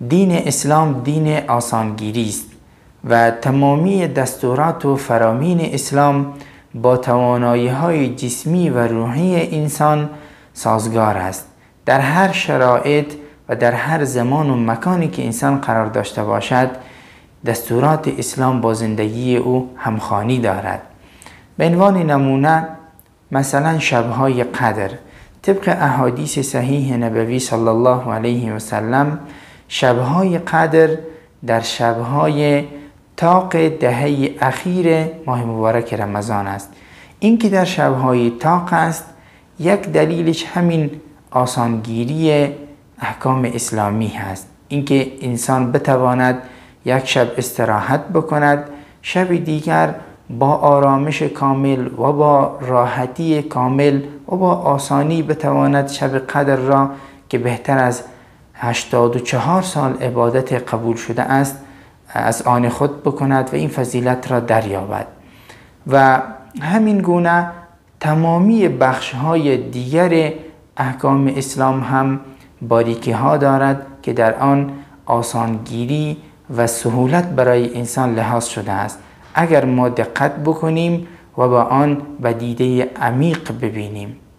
دین اسلام دین آسانگیری است و تمامی دستورات و فرامین اسلام با توانایی‌های جسمی و روحی انسان سازگار است. در هر شرایط و در هر زمان و مکانی که انسان قرار داشته باشد، دستورات اسلام با زندگی او همخوانی دارد. به عنوان نمونه مثلا شب‌های قدر، طبق احادیث صحیح نبوی صلی الله علیه و سلم، شب‌های قدر در شب‌های طاق دهه اخیر ماه مبارک رمضان است. این که در شب‌های طاق است، یک دلیلش همین آسانگیری احکام اسلامی هست. اینکه انسان بتواند یک شب استراحت بکند، شب دیگر با آرامش کامل و با راحتی کامل و با آسانی بتواند شب قدر را که بهتر از 84 سال عبادت قبول شده است از آن خود بکند و این فضیلت را دریابد. و همین گونه تمامی بخش‌های دیگر احکام اسلام هم باریکی ها دارد که در آن آسانگیری و سهولت برای انسان لحاظ شده است اگر ما دقت بکنیم و با آن به دیده عمیق ببینیم.